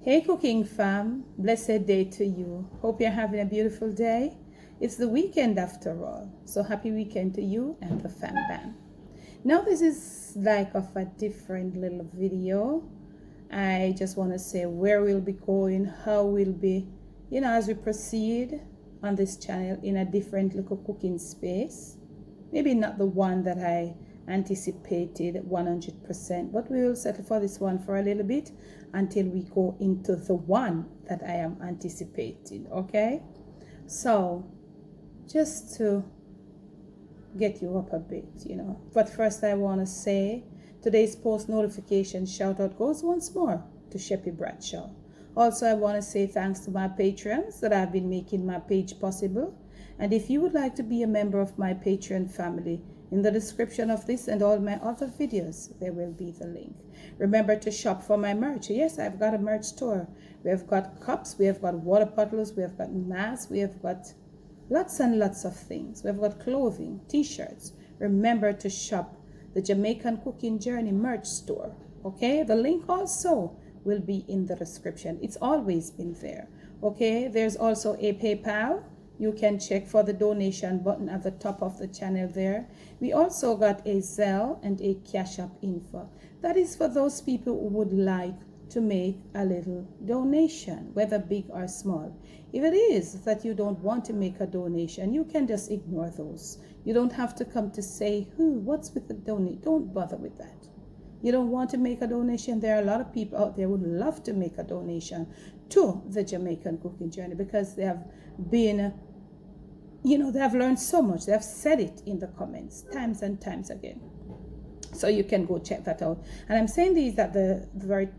Hey cooking fam, blessed day to you. Hope you're having a beautiful day. It's the weekend after all, so happy weekend to you and the fam bam. Now this is like of a different little video. I just want to say where we'll be going, how we'll be, as we proceed on this channel in a different little cooking space. Maybe not the one that I anticipated 100%, but we will settle for this one for a little bit until we go into the one that I am anticipating. Okay, so just to get you up a bit, but first I want to say today's post notification shout out goes once more to Sheppy Bradshaw. Also, I want to say thanks to my patrons that have been making my page possible. And if you would like to be a member of my Patreon family, in the description of this and all my other videos, there will be the link. Remember to shop for my merch. Yes, I've got a merch store. We have got cups, we have got water bottles, we have got masks, we have got lots and lots of things. We have got clothing, t-shirts. Remember to shop the Jamaican Cooking Journey merch store. Okay, the link also will be in the description. It's always been there. Okay, there's also a PayPal. You can check for the donation button at the top of the channel there. We also got a Zelle and a Cash App info. That is for those people who would like to make a little donation, whether big or small. If it is that you don't want to make a donation, you can just ignore those. You don't have to come to say, what's with the donate? Don't bother with that. You don't want to make a donation. There are a lot of people out there who would love to make a donation to the Jamaican Cooking Journey because they have been, they have learned so much. They have said it in the comments times and times again. So you can go check that out. And I'm saying these at the very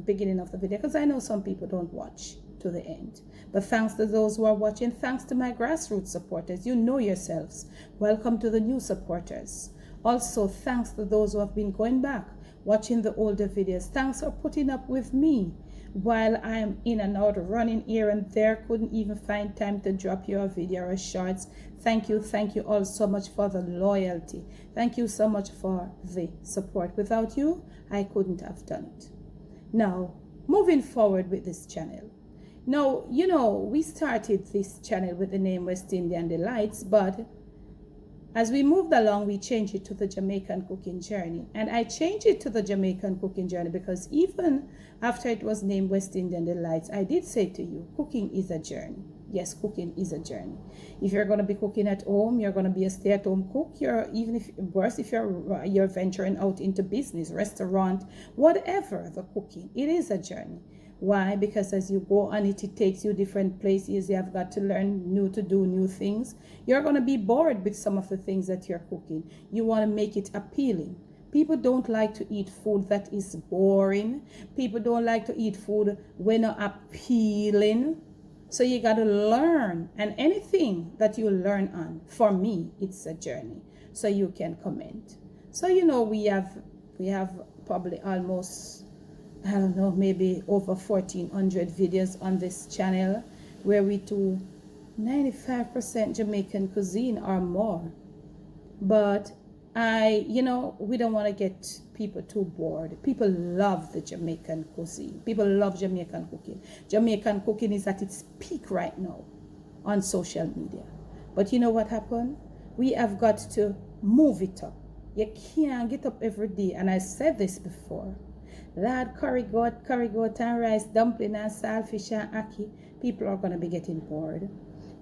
beginning of the video because I know some people don't watch to the end. But thanks to those who are watching, thanks to my grassroots supporters, you know yourselves. Welcome to the new supporters. Also, thanks to those who have been going back, watching the older videos. Thanks for putting up with me while I am in and out running here and there, couldn't even find time to drop your video or shorts. Thank you all so much for the loyalty. Thank you so much for the support. Without you, I couldn't have done it. Now, moving forward with this channel. Now, we started this channel with the name West Indian Delights, but as we moved along, we changed it to the Jamaican Cooking Journey. And I changed it to the Jamaican Cooking Journey because even after it was named West Indian Delights, I did say to you, cooking is a journey. Yes, cooking is a journey. If you're going to be cooking at home, you're going to be a stay-at-home cook. If you're venturing out into business, restaurant, whatever the cooking, it is a journey. Why? Because as you go on it takes you different places. You have got to learn to do new things. You're going to be bored with some of the things that you're cooking. You want to make it appealing. People don't like to eat food that is boring. People don't like to eat food when not appealing. So you got to learn. And anything that you learn on, for me, it's a journey. So you can comment. So, we have probably almost, I don't know, maybe over 1,400 videos on this channel where we do 95% Jamaican cuisine or more. But we don't want to get people too bored. People love the Jamaican cuisine. People love Jamaican cooking. Jamaican cooking is at its peak right now on social media. But you know what happened? We have got to move it up. You can't get up every day. And I said this before. That curry goat and rice, dumpling and saltfish and ackee, people are going to be getting bored.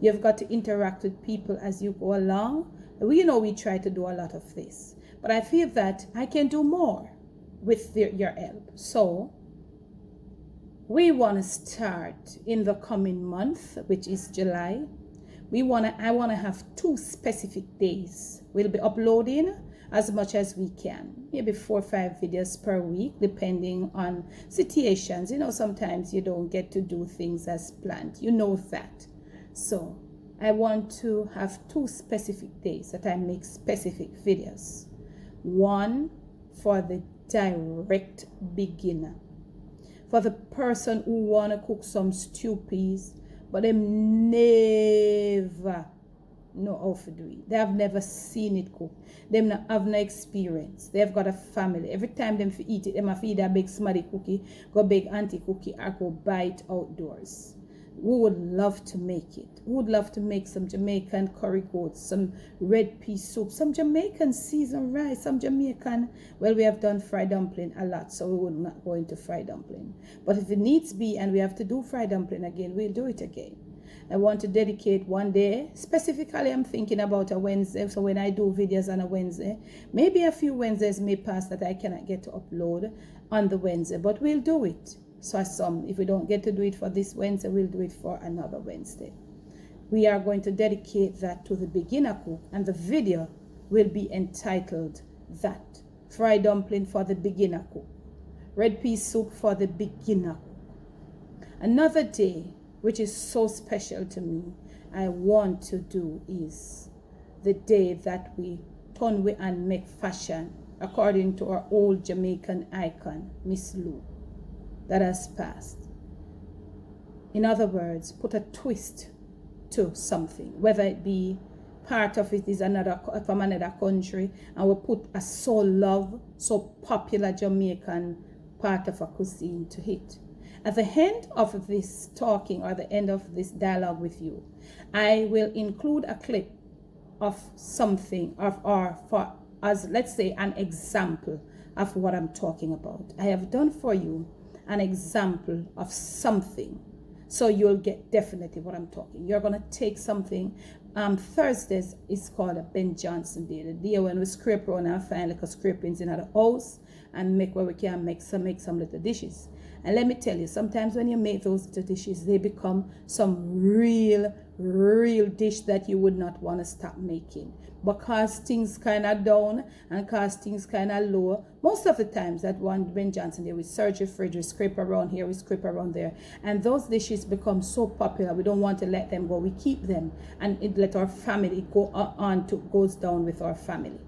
You've got to interact with people as you go along. We try to do a lot of this, but I feel that I can do more with your help. So we want to start in the coming month, which is July. I want to have 2 specific days. We'll be uploading as much as we can, maybe 4 or 5 videos per week, depending on situations. Sometimes you don't get to do things as planned. That. So I want to have 2 specific days that I make specific videos. One for the direct beginner, for the person who want to cook some stew peas, but them know how to do it. They have never seen it cook. They have no experience. They've got a family. Every time them eat it, them have to eat a big smarty cookie, go big auntie cookie, or go buy it outdoors. We would love to make it. We would love to make some Jamaican curry goats, some red pea soup, some Jamaican seasoned rice, some Jamaican, well, we have done fried dumpling a lot, so we would not go into fried dumpling. But if it needs be and we have to do fried dumpling again, we'll do it again. I want to dedicate one day. Specifically, I'm thinking about a Wednesday. So when I do videos on a Wednesday, maybe a few Wednesdays may pass that I cannot get to upload on the Wednesday, but we'll do it. So if we don't get to do it for this Wednesday, we'll do it for another Wednesday. We are going to dedicate that to the beginner cook, and the video will be entitled that. Fried dumpling for the beginner cook. Red pea soup for the beginner cook. Another day, which is so special to me, I want to do is the day that we turn we and make fashion according to our old Jamaican icon, Miss Lou, that has passed. In other words, put a twist to something, whether it be part of it is from another country, and we put a so love, so popular Jamaican part of a cuisine to it. At the end of this talking, or the end of this dialogue with you, I will include a clip of something as let's say an example of what I'm talking about. I have done for you an example of something, so you'll get definitely what I'm talking. You're gonna take something. Thursdays is called a Ben Johnson Day, the day when we scrape around and find little scrapings in the house and make where we can make some little dishes. And let me tell you, sometimes when you make those little dishes, they become some real dish that you would not want to stop making. Because things kind of down and because things kind of low, most of the times that one Ben Johnson Day, we search your fridge, we scrape around here, we scrape around there, and those dishes become so popular, we don't want to let them go. We keep them, and it let our family goes down with our family.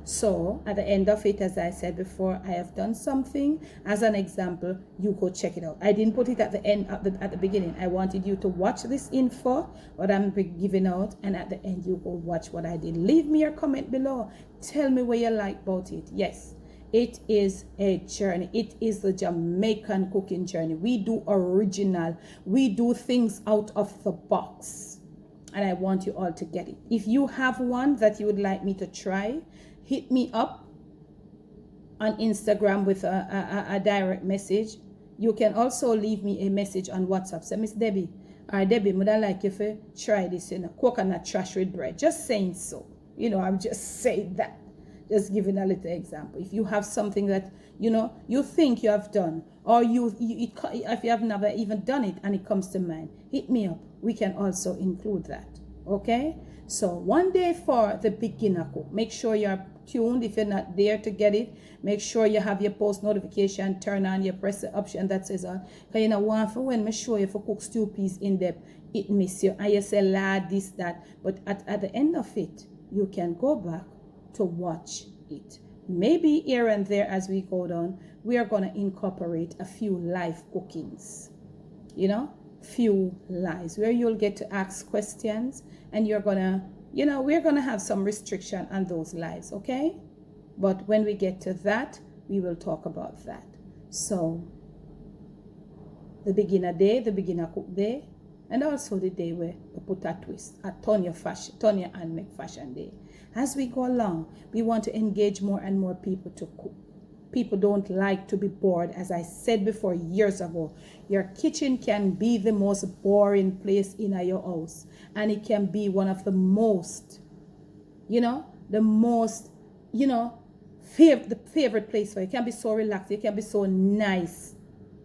So at the end of it, as I said before, I have done something as an example. You go check it out. I didn't put it at the end, at the beginning. I wanted you to watch this info, what I'm giving out, and at the end you go watch what I did. Leave me your comment below. Tell me what you like about it. Yes, it is a journey. It is the Jamaican cooking journey. We do original. We do things out of the box. And I want you all to get it. If you have one that you would like me to try, hit me up on Instagram with a direct message. You can also leave me a message on WhatsApp. Say, Miss Debbie, or Debbie, would I like you to try this in a coconut trash with bread? Just saying so. You know, I'm just saying that. Just giving a little example. If you have something that, you know, you think you have done, or if you have never even done it and it comes to mind, hit me up. We can also include that. Okay? So one day for the beginner cook. Make sure you're tuned. If you're not there to get it, make sure you have your post notification turn on. You press the option that says on. Because you know, one for when I show you for cook stew peas in depth, it miss you. And you say, lad, this, that. But at the end of it, you can go back to watch it. Maybe here and there as we go down, we are going to incorporate a few live cookings. You know, few lives where you'll get to ask questions, and you're gonna, you know, we're gonna have some restriction on those lives, okay? But when we get to that, we will talk about that. So the beginner day, the beginner cook day, and also the day where we put a twist, a turn your and make fashion day. As we go along, we want to engage more and more people to cook. People don't like to be bored. As I said before years ago, your kitchen can be the most boring place in your house, and it can be one of the most, the favorite place for you. It can be so relaxed. It can be so nice,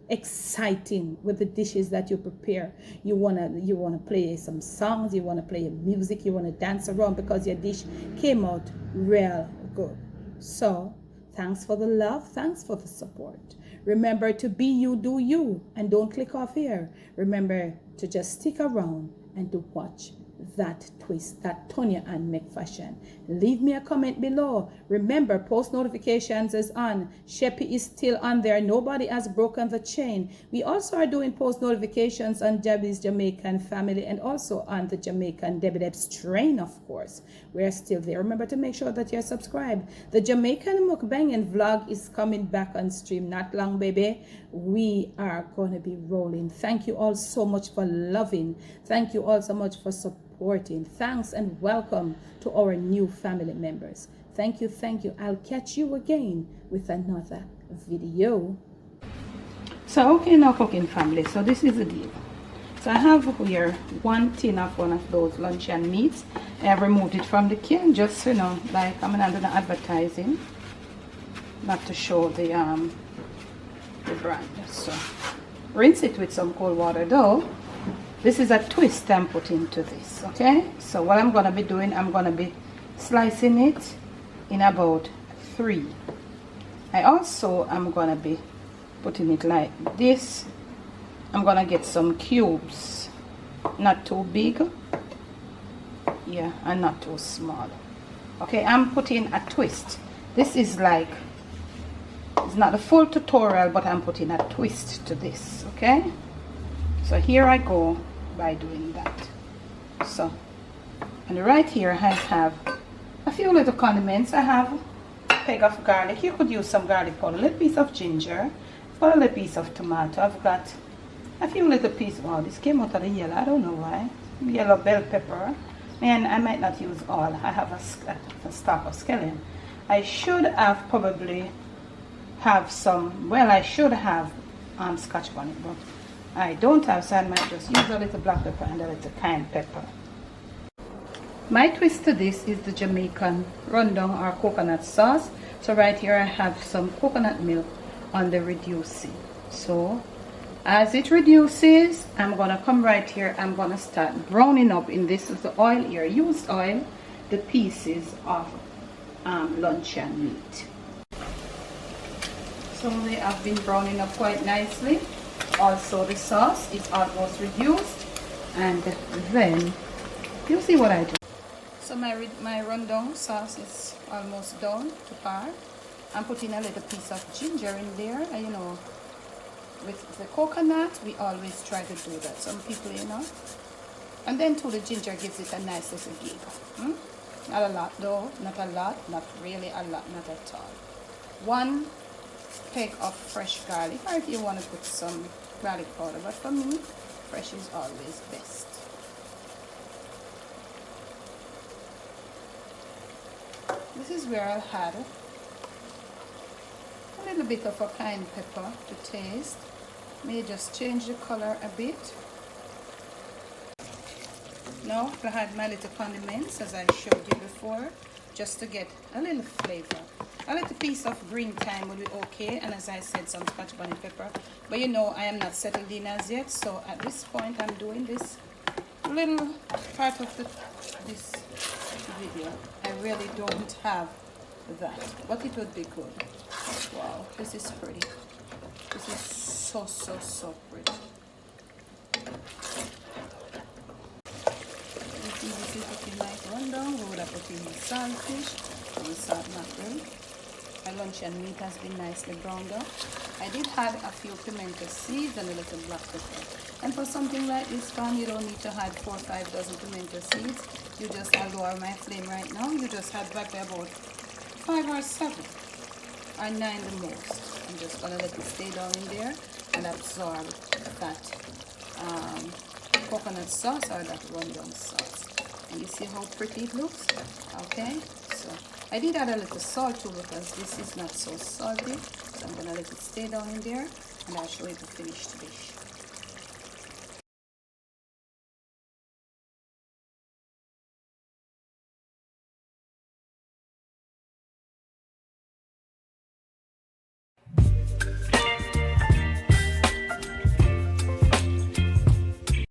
exciting with the dishes that you prepare. You wanna play some songs. You wanna play music. You wanna dance around because your dish came out real good. So thanks for the love. Thanks for the support. Remember to be you, do you, and don't click off here. Remember to just stick around and to watch that twist, that Tonya and Meg fashion. Leave me a comment below. Remember, post notifications is on. Sheppy is still on there. Nobody has broken the chain. We also are doing post notifications on Debbie's Jamaican family and also on the Jamaican Debbie Deb's train, of course. We're still there. Remember to make sure that you're subscribed. The Jamaican mukbanging vlog is coming back on stream. Not long, baby. We are going to be rolling. Thank you all so much for loving. Thank you all so much for supporting. Thanks and welcome to our new family members. Thank you, thank you. I'll catch you again with another video. So, okay, now cooking family. So this is the deal. So I have here 1 tin of one of those luncheon meats. I have removed it from the can, just, you know, like I'm not doing advertising, not to show the brand. So rinse it with some cold water though. This is a twist I'm putting into this, okay? So what I'm gonna be doing, I'm gonna be slicing it in about 3. I also am gonna be putting it like this. I'm gonna get some cubes, not too big, yeah, and not too small. Okay, I'm putting a twist. This is like, it's not a full tutorial, but I'm putting a twist to this, okay? So here I go by doing that. So, and right here I have a few little condiments. I have a peg of garlic. You could use some garlic powder, a little piece of ginger, I've got a little piece of tomato. I've got a few little pieces. Wow, this came out of the yellow. I don't know why. Yellow bell pepper. And I might not use all. I have a stock of scallion. I should have probably have some. Well, I should have scotch bonnet, but I don't have, so I might just use a little black pepper and a little cayenne pepper. My twist to this is the Jamaican rundown or coconut sauce. So right here I have some coconut milk on the reducing. So as it reduces, I'm gonna come right here. I'm gonna start browning up in this is the oil here, used oil, the pieces of luncheon meat. So they have been browning up quite nicely. Also the sauce is almost reduced, and then you'll see what I do. So my rundown sauce is almost done to par. I'm putting a little piece of ginger in there, and you know, with the coconut we always try to do that, some people, you know, and then too the ginger gives it a nice little give. Not a lot though, not a lot, not really a lot, not at all. 1 peg of fresh garlic, or if you want to put some garlic powder, but for me fresh is always best. This is where I'll add a little bit of a cayenne pepper to taste. May just change the color a bit. Now I had my little condiments as I showed you before, just to get a little flavor. A little piece of green thyme will be okay, and as I said, some scotch bonnet pepper. But you know, I am not settled in as yet, so at this point I'm doing this little part of this video. I really don't have that, but it would be good. Wow, this is pretty. This is so pretty. You see, this is looking like rundown. We would have put in the saltfish and the salt mackerel. My luncheon meat has been nicely browned up. I did add a few pimento seeds and a little black pepper. And for something like this fun, you don't need to add 4 or 5 dozen pimento seeds. You just, I'll lower my flame right now. You just add back about 5 or 7 or 9 the most. I'm just gonna let it stay down in there and absorb that coconut sauce or that rundown sauce. And you see how pretty it looks? Okay, so I did add a little salt too because this is not so salty. So I'm gonna let it stay down in there and I'll show you the finished dish.